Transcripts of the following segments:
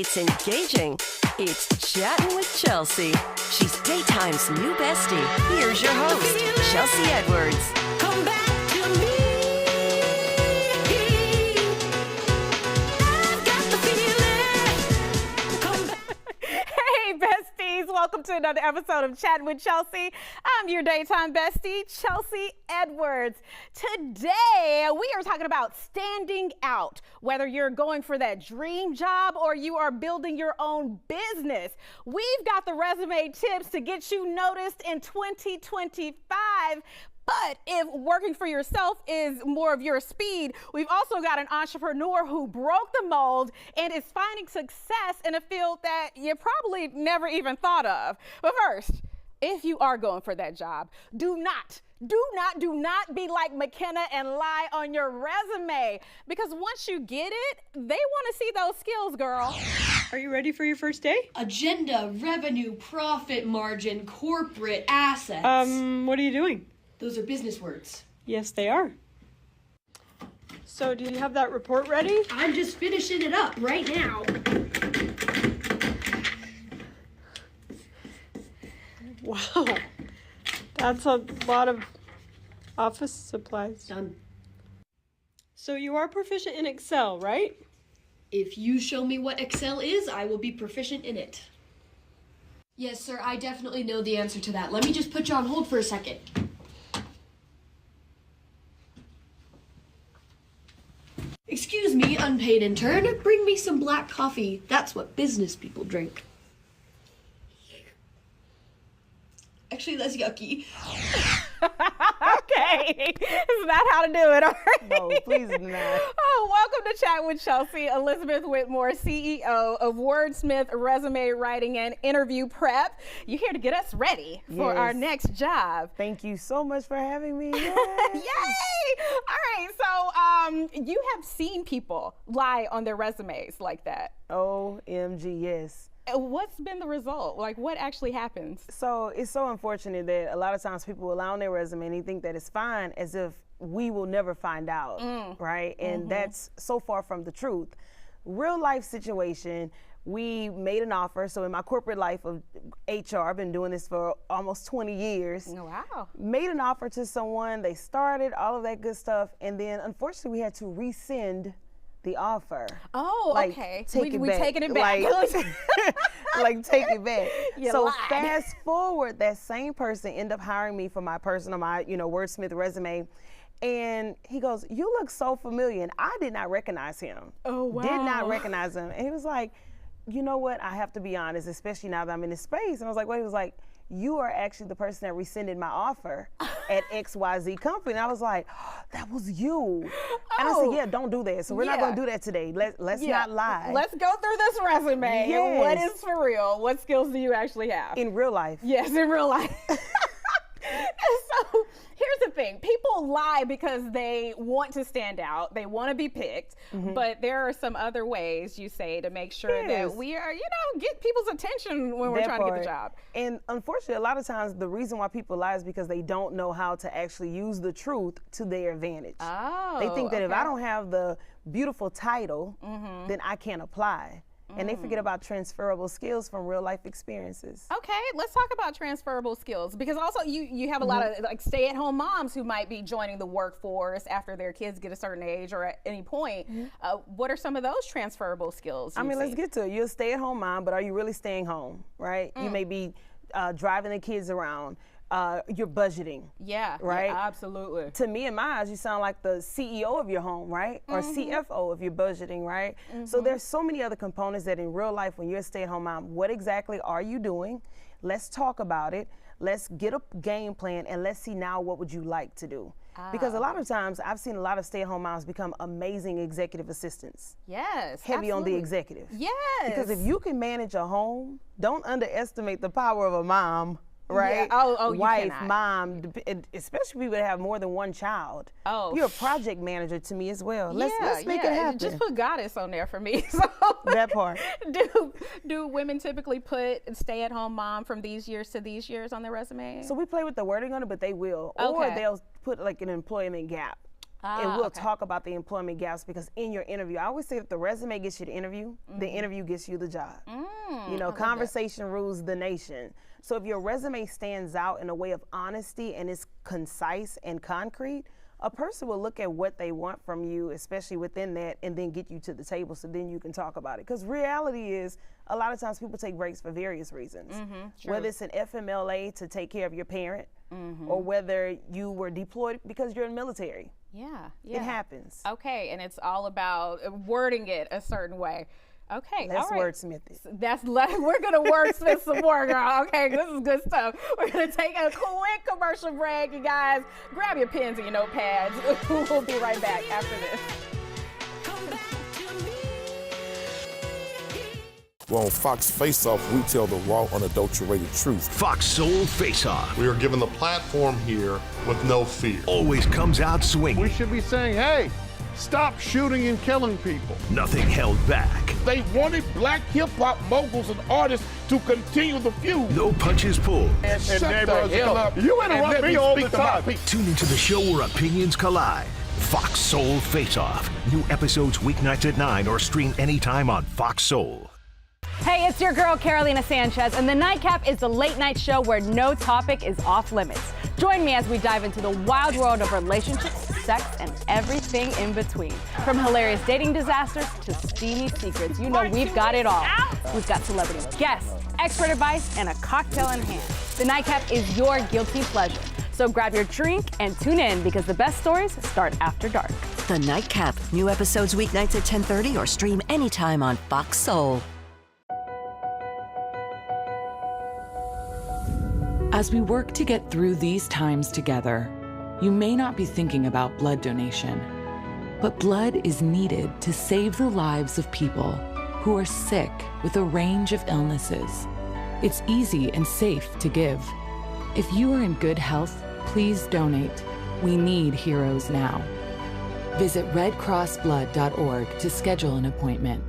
It's engaging. It's Chattin' with Chelsea. She's Daytime's new bestie. Here's your host, Chelsea Edwards. Come back to me. I've got the feeling. Come back. Hey, besties. Welcome to another episode of Chattin' with Chelsea. I'm your daytime bestie, Chelsea Edwards. Today, we are talking about standing out. Whether you're going for that dream job or you are building your own business, we've got the resume tips to get you noticed in 2025. But if working for yourself is more of your speed, we've also got an entrepreneur who broke the mold and is finding success in a field that you probably never even thought of. But first, if you are going for that job, do not be like McKenna and lie on your resume, because once you get it, they want to see those skills, girl. Are you ready for your first day? Agenda, revenue, profit margin, corporate assets. What are you doing? Those are business words. Yes, they are. So, do you have that report ready? I'm just finishing it up right now. Wow. That's a lot of office supplies. Done. So, you are proficient in Excel, right? If you show me what Excel is, I will be proficient in it. Yes, sir, I definitely know the answer to that. Let me just put you on hold for a second. Excuse me, unpaid intern. Bring me some black coffee. That's what business people drink. Actually, that's yucky. Okay, is that how to do it? All right. No, please do not. Oh, welcome to Chat with Chelsea. Elizabeth Whitmore, CEO of Wordsmith Resume Writing and Interview Prep. You're here to get us ready for our next job. Thank you so much for having me. Yay! Yay! All right, so you have seen people lie on their resumes like that. OMG, yes. What's been the result? Like, what actually happens? So it's so unfortunate that a lot of times people will lie on their resume and they think that it's fine, as if we will never find out, right? And that's so far from the truth. Real life situation, we made an offer. So in my corporate life of HR, I've been doing this for almost 20 years. Oh, wow. Made an offer to someone, they started, all of that good stuff, and then unfortunately we had to rescind the offer. Oh, like, okay. Take it back. Taking it back. Like take it back. You So lied. fast forward, that same person ended up hiring me for my Wordsmith resume. And he goes, "You look so familiar." And I did not recognize him. Oh, wow. Did not recognize him. And he was like, "You know what? I have to be honest, especially now that I'm in this space." And I was like, "What?" He was like, "You are actually the person that rescinded my offer at XYZ company." And I was like, "That was you." And I said, "Yeah, don't do that. So we're not going to do that today. Let's not lie." Let's go through this resume. Yes. What is for real? What skills do you actually have? In real life. Yes, in real life. So here's the thing. People lie because they want to stand out. They want to be picked. But there are some other ways, you say, to make sure Yes. that we are, get people's attention when we're That trying to get the part. job. And unfortunately, a lot of times the reason why people lie is because they don't know how to actually use the truth to their advantage. Oh, They think that if okay. I don't have the beautiful title, then I can't apply. And they forget about transferable skills from real life experiences. Okay, let's talk about transferable skills, because also you have a lot of like stay-at-home moms who might be joining the workforce after their kids get a certain age or at any point. What are some of those transferable skills? I mean, let's get to it. You're a stay-at-home mom, but are you really staying home, right? You may be driving the kids around. You're budgeting. Yeah, right? Yeah, absolutely. To me, in my eyes, you sound like the CEO of your home, right? Or CFO if you're budgeting, right? So there's so many other components that in real life, when you're a stay-at-home mom, what exactly are you doing? Let's talk about it. Let's get a game plan, and let's see now what would you like to do. Because a lot of times, I've seen a lot of stay-at-home moms become amazing executive assistants. Yes, Heavy on the absolutely. executive. Yes. Because if you can manage a home, don't underestimate the power of a mom. Right? Yeah. Oh, you wife, cannot. mom, especially people that have more than one child. Oh. You're a project manager to me as well. Let's make it happen. Just put goddess on there for me. So That part. Do women typically put stay-at-home mom from these years to these years on their resume? So we play with the wording on it, but they will. Okay. Or they'll put like an employment gap. And we'll talk about the employment gaps, because in your interview, I always say that the resume gets you the interview, the interview gets you the job. You know, conversation rules the nation. So if your resume stands out in a way of honesty and is concise and concrete, a person will look at what they want from you, especially within that, and then get you to the table so then you can talk about it. Because reality is, a lot of times people take breaks for various reasons. Whether it's an FMLA to take care of your parent, or whether you were deployed because you're in the military. Yeah. It happens. Okay, and it's all about wording it a certain way. Okay, Let's all right. wordsmith it. We're gonna wordsmith some more, girl. Okay, this is good stuff. We're gonna take a quick commercial break, you guys. Grab your pens and your notepads. We'll be right back after this. Come back to me. Well, on Fox Face Off, we tell the raw, unadulterated truth. Fox Soul Face Off We are given the platform here with no fear. always comes out swinging. We should be saying, hey, stop shooting and killing people. Nothing held back. They wanted black hip-hop moguls and artists to continue the feud. No punches pulled. And Shut neighborhoods the hell come up. out You and interrupt let me all speak the to my time. people. Tune into the show where opinions collide. Fox Soul Face Off. New episodes weeknights at 9 or stream anytime on Fox Soul. Hey, it's your girl, Carolina Sanchez, and The Nightcap is the late night show where no topic is off limits. Join me as we dive into the wild world of relationships, sex, and everything in between. From hilarious dating disasters to steamy secrets, you know we've got it all. We've got celebrity guests, expert advice, and a cocktail in hand. The Nightcap is your guilty pleasure. So grab your drink and tune in, because the best stories start after dark. The Nightcap. New episodes weeknights at 10:30 or stream anytime on Fox Soul. As we work to get through these times together, you may not be thinking about blood donation, but blood is needed to save the lives of people who are sick with a range of illnesses. It's easy and safe to give. If you are in good health, please donate. We need heroes now. Visit redcrossblood.org to schedule an appointment.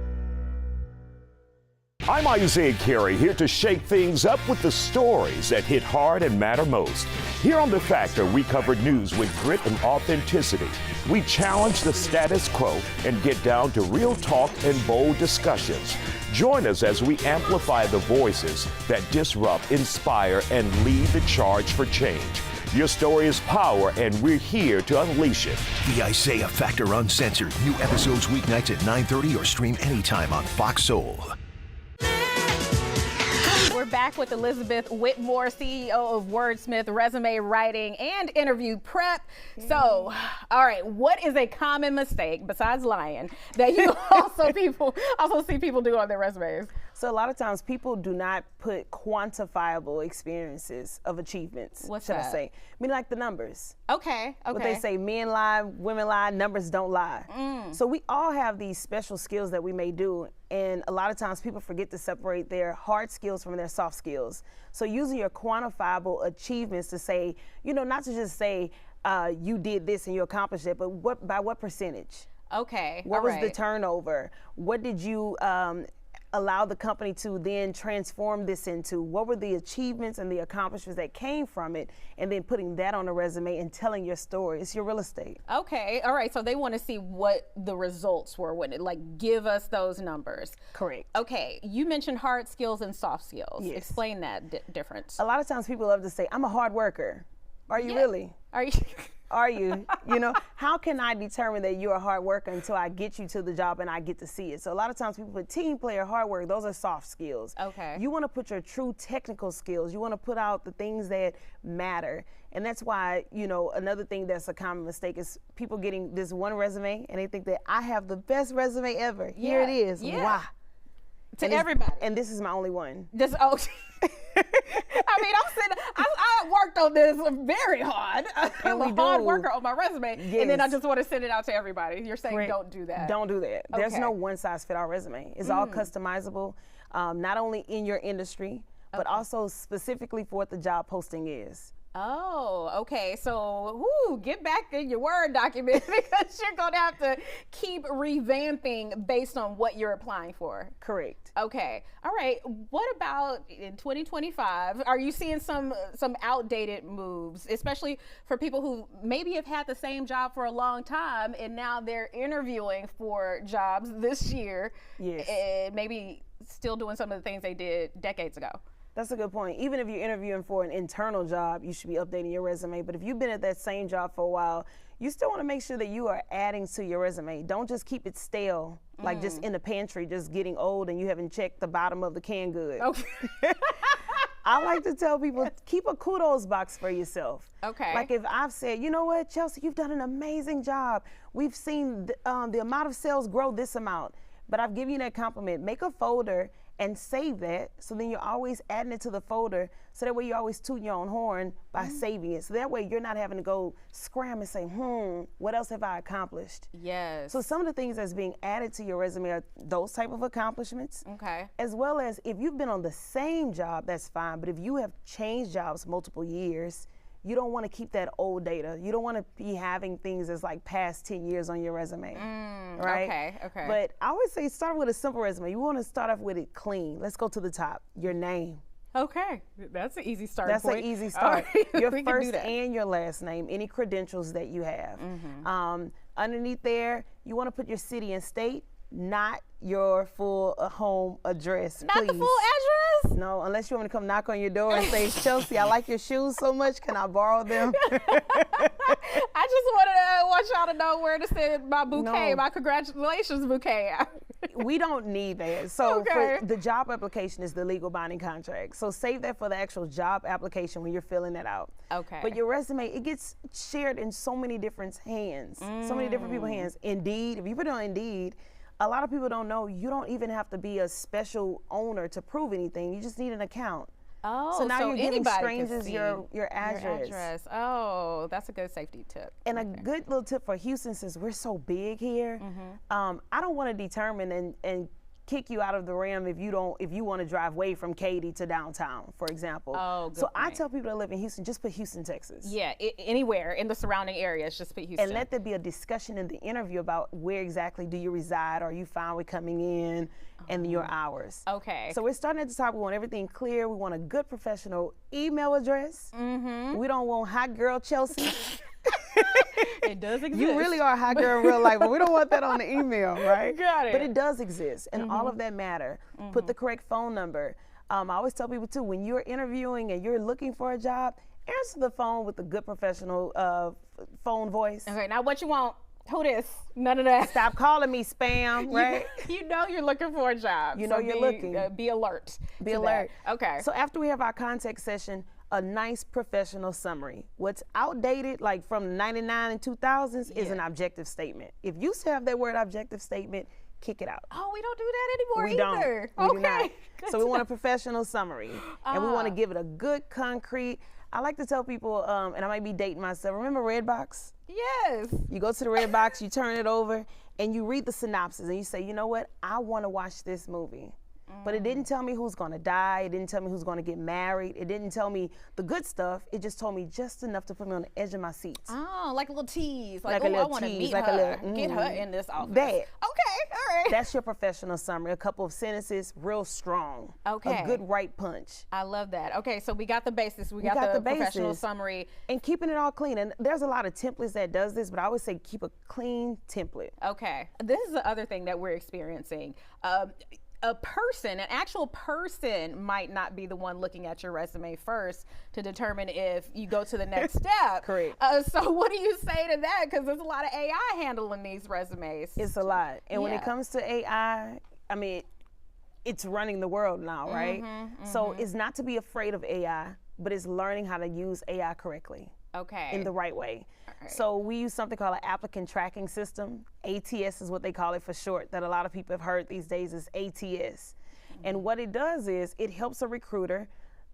I'm Isaiah Carey, here to shake things up with the stories that hit hard and matter most. Here on The Factor, we cover news with grit and authenticity. We challenge the status quo and get down to real talk and bold discussions. Join us as we amplify the voices that disrupt, inspire, and lead the charge for change. Your story is power, and we're here to unleash it. The Isaiah Factor Uncensored. New episodes weeknights at 9:30 or stream anytime on Fox Soul. We're back with Elizabeth Whitmore, CEO of Wordsmith Resume Writing and Interview Prep. So, all right, what is a common mistake besides lying that you also see people do on their resumes? So a lot of times people do not put quantifiable experiences of achievements. What's should I that? say? I mean, like the numbers. Okay. What they say, men lie, women lie, numbers don't lie. So we all have these special skills that we may do, and a lot of times people forget to separate their hard skills from their soft skills. So using your quantifiable achievements to say, you know, not to just say you did this and you accomplished it, but by what percentage? Okay. What all was right. the turnover? What did you allow the company to then transform this into? What were the achievements and the accomplishments that came from it? And then putting that on a resume and telling your story. It's your real estate. Okay. All right. So they want to see what the results were when it, like, give us those numbers. Correct. Okay. You mentioned hard skills and soft skills. Yes. Explain that difference. A lot of times people love to say, I'm a hard worker. Are you really? Are you? Are you? You know, how can I determine that you're a hard worker until I get you to the job and I get to see it? So a lot of times people put team player, hard work, those are soft skills. Okay. You want to put your true technical skills. You want to put out the things that matter. And that's why, you know, another thing that's a common mistake is people getting this one resume and they think that I have the best resume ever. Here it is. Yeah. Why? To everybody. And this is my only one. Just I mean, I worked on this very hard. I'm a hard worker on my resume, and then I just want to send it out to everybody. You're saying don't do that. Don't do that. There's Okay. no one size fit all resume. It's all customizable, not only in your industry, but also specifically for what the job posting is. Oh, okay. So, get back in your Word document because you're going to have to keep revamping based on what you're applying for. Correct. Okay. All right. What about in 2025? Are you seeing some outdated moves, especially for people who maybe have had the same job for a long time and now they're interviewing for jobs this year? Yes. And maybe still doing some of the things they did decades ago. That's a good point. Even if you're interviewing for an internal job, you should be updating your resume. But if you've been at that same job for a while, you still want to make sure that you are adding to your resume. Don't just keep it stale, like just in the pantry, just getting old and you haven't checked the bottom of the canned good. Okay. I like to tell people, keep a kudos box for yourself. Okay. Like if I've said, you know what, Chelsea, you've done an amazing job. We've seen the amount of sales grow this amount, but I've given you that compliment. Make a folder and save that, so then you're always adding it to the folder, so that way you always toot your own horn by saving it. So that way you're not having to go scram and say, what else have I accomplished? Yes. So some of the things that's being added to your resume are those type of accomplishments. Okay. As well as if you've been on the same job, that's fine, but if you have changed jobs multiple years, you don't want to keep that old data. You don't want to be having things that's like past 10 years on your resume, right? Okay. But I always say start with a simple resume. You want to start off with it clean. Let's go to the top, your name. Okay, that's an easy start. That's an easy start. Right. Your We can do first that. and your last name, any credentials that you have. Underneath there, you want to put your city and state, not your full home address, Not please. the full address? No, unless you want me to come knock on your door and say, Chelsea, I like your shoes so much, can I borrow them? I just want y'all to know where to send my bouquet, my congratulations bouquet. We don't need that. So Okay. for the job application is the legal binding contract. So save that for the actual job application when you're filling it out. Okay. But your resume, it gets shared in so many different hands, so many different people's hands. Indeed, if you put it on Indeed, a lot of people don't know you don't even have to be a special owner to prove anything. You just need an account. Oh, so now you're giving anybody can strangers see your address. Oh, that's a good safety tip. And a good little tip for Houston, since we're so big here, I don't want to determine and kick you out of the rim if you want to drive way from Katy to downtown, for example. Oh, good So I point. tell people that live in Houston, just put Houston, Texas. Yeah, anywhere in the surrounding areas, just put Houston. And let there be a discussion in the interview about where exactly do you reside, are you fine with coming in, and your hours. Okay. So we're starting at the top. We want everything clear. We want a good professional email address. We don't want hot girl Chelsea. It does exist. You really are a hot girl in real life, but we don't want that on the email, right? Got it. But it does exist, and all of that matter. Put the correct phone number. I always tell people too, when you're interviewing and you're looking for a job, answer the phone with a good professional phone voice. Okay, now what you want? Who this? None of that. Stop calling me spam, right? You know you're looking for a job. You know so you're be, looking. Be alert. Be to alert. that. Okay. So after we have our contact session, a nice professional summary. What's outdated, like from 99 and 2000s, is an objective statement. If you still have that word objective statement, kick it out. Oh, we don't do that anymore We either. don't. We do Okay. not. Good So to we want know. a professional summary, and we want to give it a good concrete. I like to tell people, and I might be dating myself. Remember Redbox? Yes. You go to the Redbox, you turn it over, and you read the synopsis, and you say, you know what? I want to watch this movie. But it didn't tell me who's going to die. It didn't tell me who's going to get married. It didn't tell me the good stuff. It just told me just enough to put me on the edge of my seats. Oh, like a little tease. Like Like, a oh, I little want to tease, meet like a her. little, Get her in this office. That. Okay, all right. That's your professional summary. A couple of sentences, real strong. Okay. A good right punch. I love that. Okay, so we got the basics. We got got the the professional basis. summary. And keeping it all clean. And there's a lot of templates that does this, but I always say keep a clean template. Okay, this is the other thing that we're experiencing. An actual person might not be the one looking at your resume first to determine if you go to the next step. Correct. So what do you say to that? Because there's a lot of AI handling these resumes. It's a lot. And when it Yeah. comes to AI, I mean, it's running the world now, right? So it's not to be afraid of AI, but it's learning how to use AI correctly. Okay. In the right way. right. So we use something called an applicant tracking system. ATS is what they call it for short, that a lot of people have heard these days is ATS. And what it does is it helps a recruiter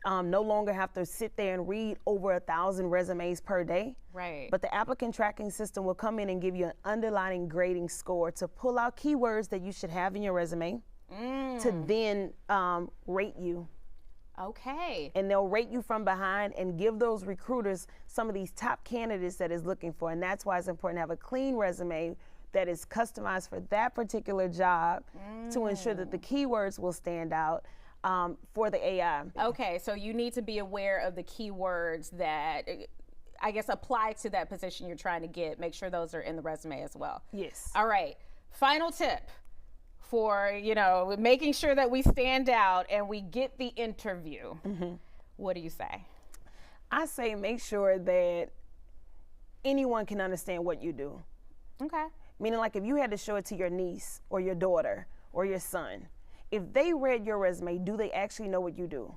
no longer have to sit there and read over 1,000 resumes per day. Right. But the applicant tracking system will come in and give you an underlying grading score to pull out keywords that you should have in your resume to then rate you. Okay. And they'll rate you from behind and give those recruiters some of these top candidates that is looking for. And that's why it's important to have a clean resume that is customized for that particular job to ensure that the keywords will stand out for the AI. Okay, so you need to be aware of the keywords that I guess apply to that position you're trying to get. Make sure those are in the resume as well. Yes. All right, final tip for, you know, making sure that we stand out and we get the interview. What do you say? I say make sure that anyone can understand what you do. Okay. Meaning, like, if you had to show it to your niece or your daughter or your son, if they read your resume, do they actually know what you do?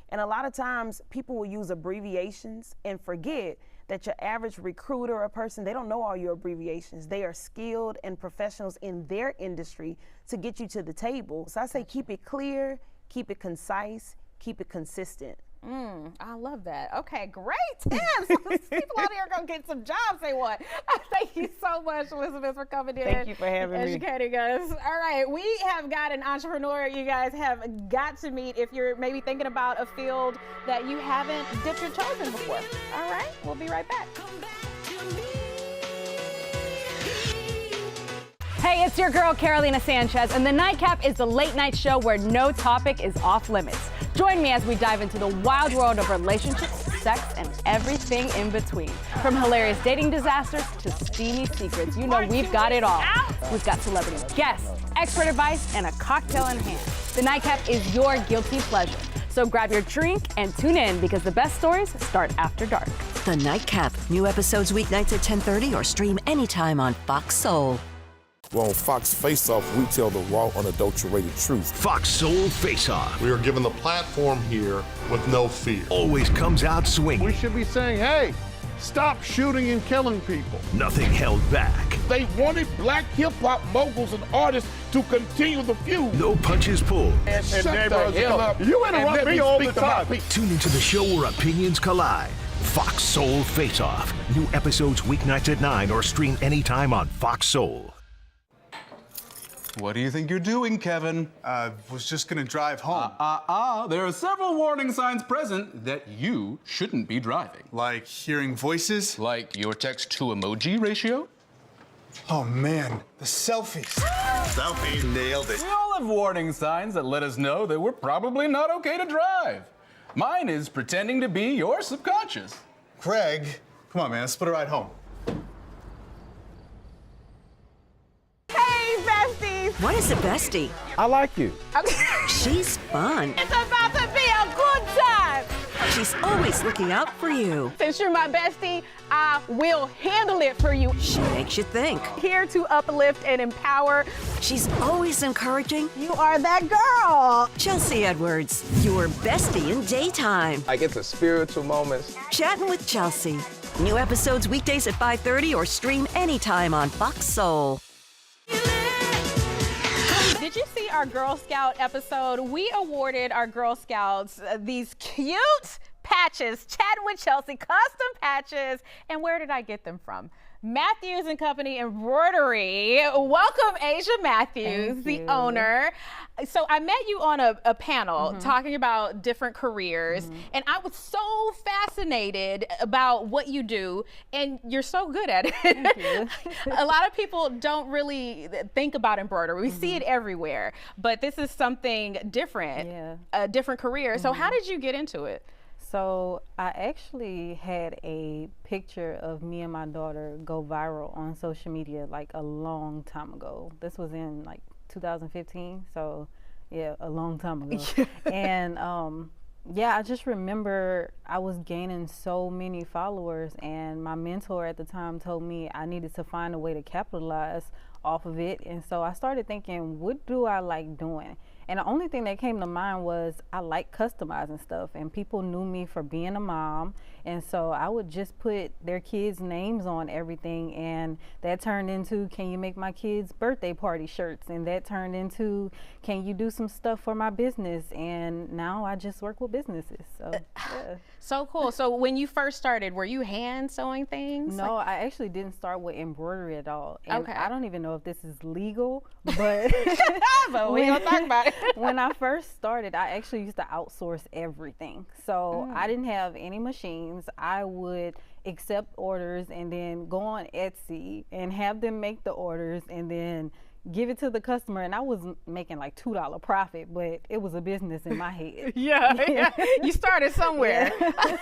And a lot of times people will use abbreviations and forget that your average recruiter or person, they don't know all your abbreviations. They are skilled and professionals in their industry to get you to the table. So I say keep it clear, keep it concise, keep it consistent. I love that. Okay, great tips. People out here are going to get some jobs they want. Thank you so much, Elizabeth, for coming in. Thank you for having me. Educating us. All right, we have got an entrepreneur you guys have got to meet if you're maybe thinking about a field that you haven't dipped your toes in before. All right, we'll be right back. Hey, it's your girl, Carolina Sanchez, and The Nightcap is the late night show where no topic is off limits. Join me as we dive into the wild world of relationships, sex, and everything in between. From hilarious dating disasters to steamy secrets, you know we've got it all. We've got celebrity guests, expert advice, and a cocktail in hand. The Nightcap is your guilty pleasure. So grab your drink and tune in because the best stories start after dark. The Nightcap. New episodes weeknights at 10:30 or stream anytime on Fox Soul. Well, on Fox Face Off, we tell the raw, unadulterated truth. Fox Soul Face Off. We are given the platform here with no fear. Always comes out swinging. We should be saying, hey, stop shooting and killing people. Nothing held back. They wanted black hip-hop moguls and artists to continue the feud. No punches pulled. And shut the hell up. You interrupt me all the time. Tune into the show where opinions collide. Fox Soul Face Off. New episodes weeknights at 9 or stream anytime on Fox Soul. What do you think you're doing, Kevin? Was just gonna drive home. There are several warning signs present that you shouldn't be driving. Like hearing voices? Like your text-to-emoji ratio? Oh man, the selfies. Selfie, nailed it. We all have warning signs that let us know that we're probably not okay to drive. Mine is pretending to be your subconscious. Craig, come on man, let's split a ride home. Hey, besties. What is a bestie? I like you. She's fun. It's about to be a good time. She's always looking out for you. Since you're my bestie, I will handle it for you. She makes you think. Here to uplift and empower. She's always encouraging. You are that girl. Chelsea Edwards, your bestie in daytime. I get the spiritual moments. Chattin' with Chelsea. New episodes weekdays at 5:30 or stream anytime on Fox Soul. Did you see our Girl Scout episode? We awarded our Girl Scouts these cute patches, Chattin' with Chelsea, custom patches. And where did I get them from? Matthews and Company Embroidery. Welcome, Asia Matthews, the owner. So I met you on a panel talking about different careers, and I was so fascinated about what you do, and you're so good at it. A lot of people don't really think about embroidery. We see it everywhere, but this is something different, a different career. So how did you get into it? So I actually had a picture of me and my daughter go viral on social media like a long time ago. This was in like 2015, so yeah, a long time ago. And yeah, I just remember I was gaining so many followers, and my mentor at the time told me I needed to find a way to capitalize off of it. And so I started thinking, what do I like doing? And the only thing that came to mind was I like customizing stuff, and people knew me for being a mom, and so I would just put their kids' names on everything, and that turned into, can you make my kids' birthday party shirts? And that turned into, can you do some stuff for my business? And now I just work with businesses. So yeah. So cool. So when you first started, were you hand sewing things? No, I actually didn't start with embroidery at all. And Okay. I don't even know if this is legal, but but we don't talk about it. When I first started, I actually used to outsource everything. So I didn't have any machines. I would accept orders and then go on Etsy and have them make the orders and then give it to the customer, and I was making like $2 profit, but it was a business in my head. Yeah. You started somewhere. Yeah.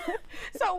So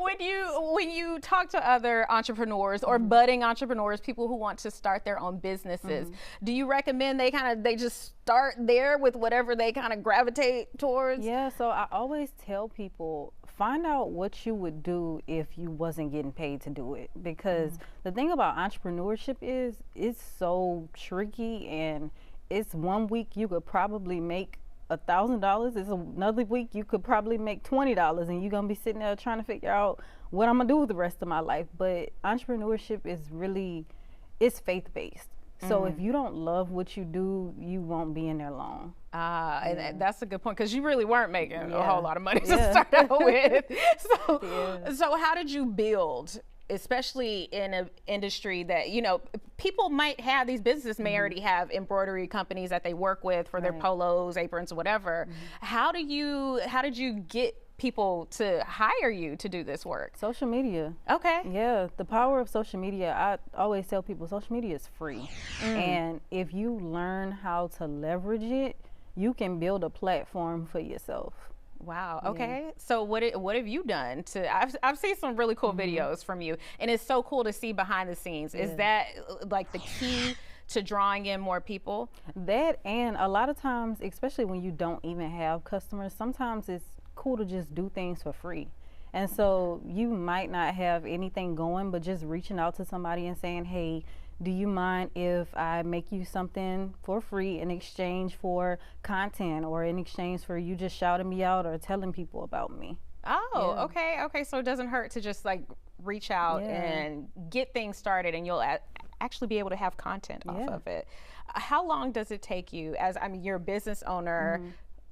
when you talk to other entrepreneurs or budding entrepreneurs, people who want to start their own businesses, do you recommend they just start there with whatever they kind of gravitate towards? Yeah, so I always tell people, find out what you would do if you wasn't getting paid to do it, because the thing about entrepreneurship is it's so tricky, and it's one week you could probably make $1,000, it's another week you could probably make $20, and you're gonna be sitting there trying to figure out what I'm gonna do with the rest of my life. But entrepreneurship is really, it's faith-based. So if you don't love what you do, you won't be in there long. And that's a good point, because you really weren't making a whole lot of money to start out with. So how did you build, especially in an industry that, people might have, these businesses may already have embroidery companies that they work with for their polos, aprons, whatever. How did you get people to hire you to do this work? Social media. Okay. Yeah, the power of social media. I always tell people social media is free. And if you learn how to leverage it, you can build a platform for yourself. Wow. Okay. So what have you done I've seen some really cool videos from you, and it's so cool to see behind the scenes. Is that like the key to drawing in more people? That, and a lot of times, especially when you don't even have customers, sometimes it's cool to just do things for free. And so you might not have anything going, but just reaching out to somebody and saying, hey, do you mind if I make you something for free in exchange for content, or in exchange for you just shouting me out or telling people about me? Oh, okay. So it doesn't hurt to just like reach out and get things started, and you'll actually be able to have content off of it. How long does it take you, you're a business owner,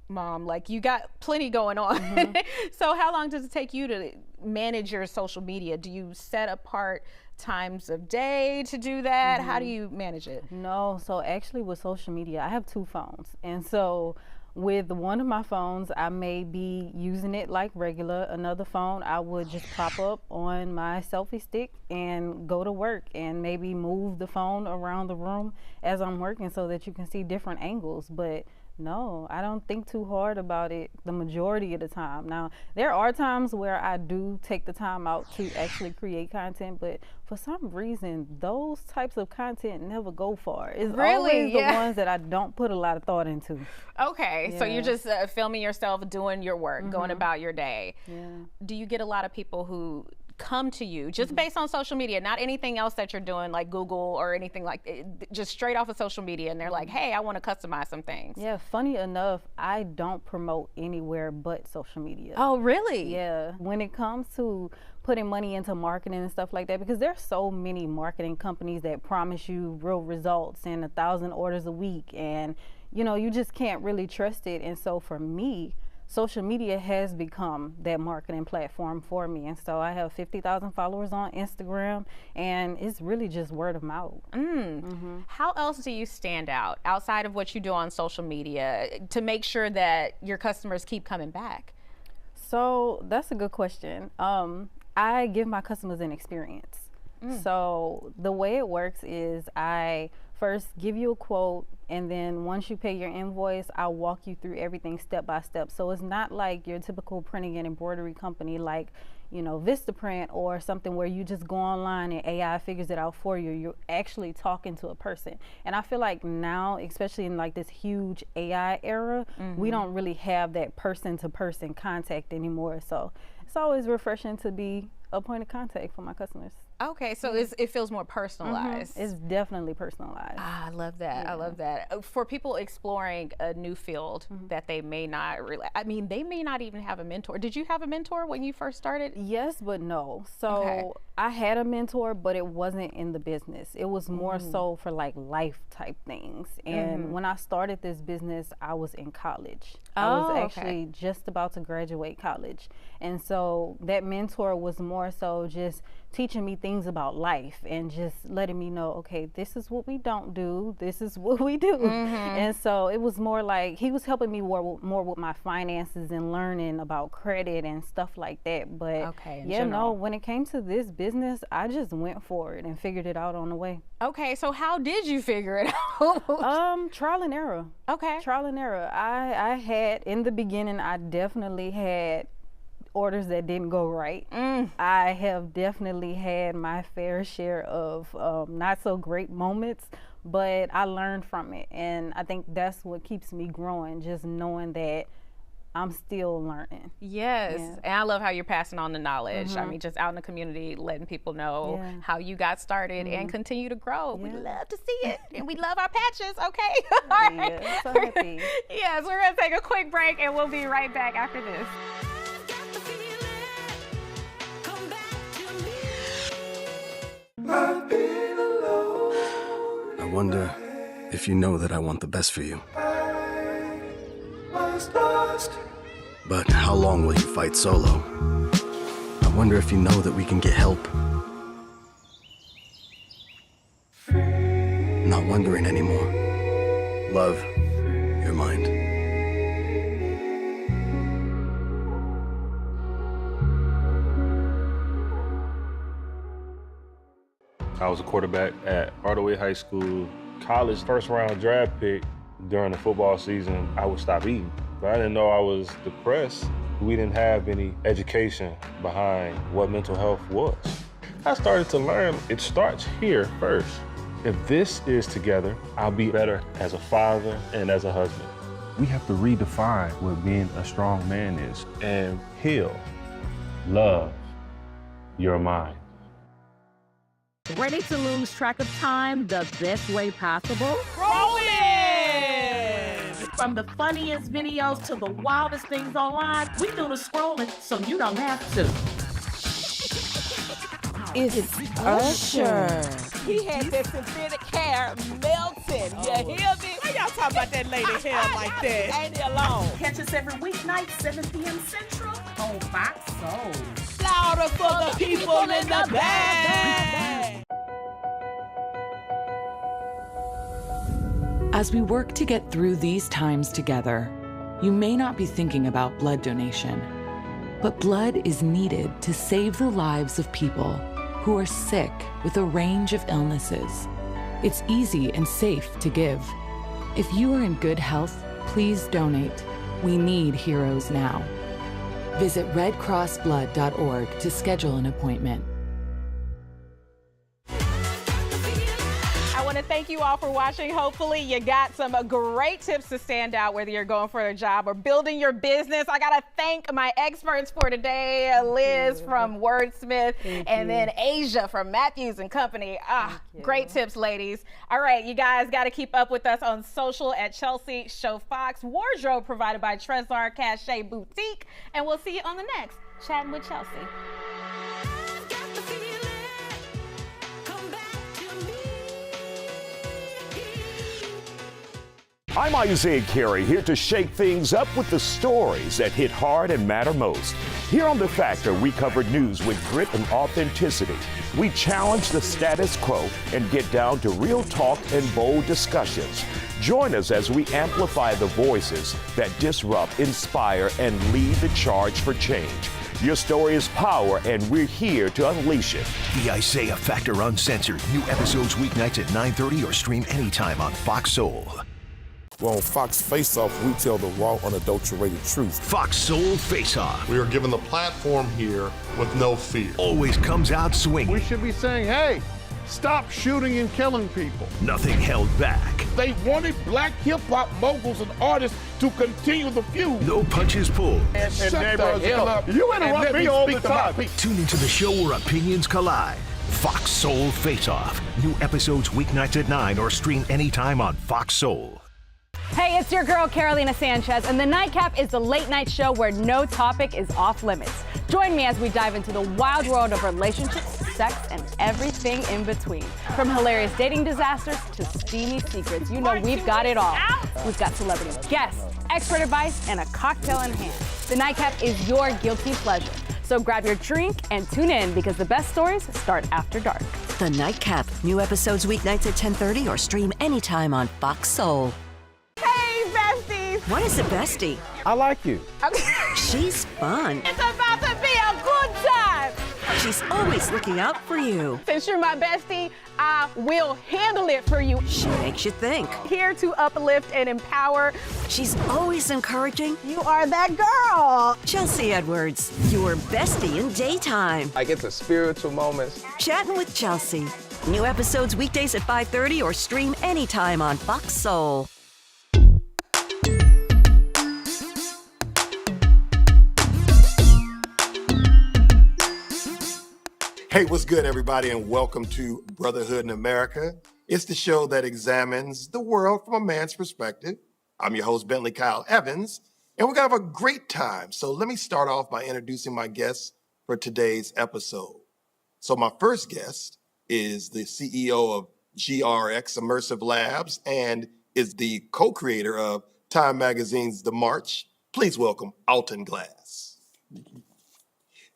mom, like you got plenty going on. So how long does it take you to manage your social media? Do you set apart times of day to do that? How do you manage it? No, so actually with social media, I have 2 phones. And so with one of my phones, I may be using it like regular. Another phone, I would just prop up on my selfie stick and go to work, and maybe move the phone around the room as I'm working so that you can see different angles. But no, I don't think too hard about it the majority of the time. Now, there are times where I do take the time out to actually create content, but for some reason, those types of content never go far. It's always the ones that I don't put a lot of thought into. Okay, so you're just filming yourself doing your work, going about your day. Do you get a lot of people who come to you just based on social media, not anything else that you're doing like Google or anything like it, just straight off of social media, and they're like, hey, I want to customize some things? Yeah, funny enough, I don't promote anywhere but social media. Oh, really? Yeah. When it comes to putting money into marketing and stuff like that, because there's so many marketing companies that promise you real results and 1,000 orders a week, and you just can't really trust it. And so for me, social media has become that marketing platform for me. And so I have 50,000 followers on Instagram, and it's really just word of mouth. How else do you stand out outside of what you do on social media to make sure that your customers keep coming back? So that's a good question. I give my customers an experience. So the way it works is I first give you a quote, and then once you pay your invoice, I'll walk you through everything step by step. So it's not like your typical printing and embroidery company like, Vistaprint or something where you just go online and AI figures it out for you. You're actually talking to a person. And I feel like now, especially in like this huge AI era, we don't really have that person-to-person contact anymore. So it's always refreshing to be a point of contact for my customers. Okay, so it feels more personalized. It's definitely personalized. I love that. I love that. For people exploring a new field that they may not they may not even have a mentor. Did you have a mentor when you first started? Yes, but no. So I had a mentor, but it wasn't in the business. It was more so for like life type things. And when I started this business, I was in college. I was actually just about to graduate college. And so that mentor was more so just teaching me things about life and just letting me know, okay, this is what we don't do, this is what we do. And so it was more like he was helping me more with my finances and learning about credit and stuff like that. But yeah, no, when it came to this business, I just went for it and figured it out on the way. Okay, so how did you figure it out? Trial and error. Okay. Trial and error. I had, in the beginning, I definitely had orders that didn't go right. I have definitely had my fair share of not so great moments, but I learned from it. And I think that's what keeps me growing, just knowing that I'm still learning. Yes, and I love how you're passing on the knowledge. I mean, just out in the community, letting people know how you got started and continue to grow. We love to see it, and we love our patches, okay? All right. So happy. Yes, we're gonna take a quick break, and we'll be right back after this. I wonder if you know that I want the best for you. But how long will you fight solo? I wonder if you know that we can get help. Not wondering anymore. Love, your mind. I was a quarterback at Hardaway High School. College first-round draft pick. During the football season, I would stop eating. But I didn't know I was depressed. We didn't have any education behind what mental health was. I started to learn it starts here first. If this is together, I'll be better as a father and as a husband. We have to redefine what being a strong man is and heal, love your mind. Ready to lose track of time the best way possible? Rolling! From the funniest videos to the wildest things online, we do the scrolling so you don't have to. It's Usher. He had that synthetic hair melting. You hear me? Why y'all talking about that lady hair like that? Ain't he alone? Catch us every weeknight, 7 p.m. Central on Fox Soul. Louder for the people in the back. As we work to get through these times together, you may not be thinking about blood donation, but blood is needed to save the lives of people who are sick with a range of illnesses. It's easy and safe to give. If you are in good health, please donate. We need heroes now. Visit redcrossblood.org to schedule an appointment. I want to thank you all for watching. Hopefully you got some great tips to stand out, whether you're going for a job or building your business. I got to thank my experts for today, Liz from Wordsmith, and then Asia from Matthews and Company. Great tips, ladies. All right, you guys got to keep up with us on social at Chelsea Show Fox. Wardrobe provided by Trezor Cache Boutique. And we'll see you on the next Chatting with Chelsea. I'm Isaiah Carey, here to shake things up with the stories that hit hard and matter most. Here on The Factor, we cover news with grit and authenticity. We challenge the status quo and get down to real talk and bold discussions. Join us as we amplify the voices that disrupt, inspire, and lead the charge for change. Your story is power, and we're here to unleash it. The Isaiah Factor Uncensored. New episodes weeknights at 9:30 or stream anytime on Fox Soul. Well, on Fox Face Off, we tell the raw, unadulterated truth. Fox Soul Face Off. We are given the platform here with no fear. Always comes out swinging. We should be saying, hey, stop shooting and killing people. Nothing held back. They wanted black hip-hop moguls and artists to continue the feud. No punches pulled. And shut the hell up. You interrupt me all the time. Tune into the show where opinions collide. Fox Soul Face Off. New episodes weeknights at 9 or stream anytime on Fox Soul. Hey, it's your girl, Carolina Sanchez, and The Nightcap is the late night show where no topic is off limits. Join me as we dive into the wild world of relationships, sex, and everything in between. From hilarious dating disasters to steamy secrets, you know we've got it all. We've got celebrity guests, expert advice, and a cocktail in hand. The Nightcap is your guilty pleasure. So grab your drink and tune in because the best stories start after dark. The Nightcap. New episodes weeknights at 10:30 or stream anytime on Fox Soul. Hey, besties. What is a bestie? I like you. She's fun. It's about to be a good time. She's always looking out for you. Since you're my bestie, I will handle it for you. She makes you think. Here to uplift and empower. She's always encouraging. You are that girl. Chelsea Edwards, your bestie in daytime. Like it's a spiritual moment. Chattin' with Chelsea. New episodes weekdays at 5:30 or stream anytime on Fox Soul. Hey, what's good, everybody, and welcome to Brotherhood in America. It's the show that examines the world from a man's perspective. I'm your host, Bentley Kyle Evans, and we're going to have a great time. So let me start off by introducing my guests for today's episode. So my first guest is the CEO of GRX Immersive Labs and is the co-creator of Time Magazine's The March. Please welcome Alton Glass.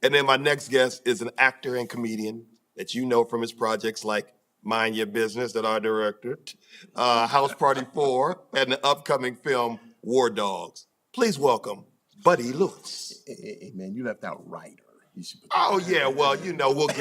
And then my next guest is an actor and comedian that you know from his projects like Mind Your Business that I directed, House Party 4, and the upcoming film War Dogs. Please welcome Buddy Lewis. Hey, man, you left out writer. Oh, yeah, well, you know, we'll get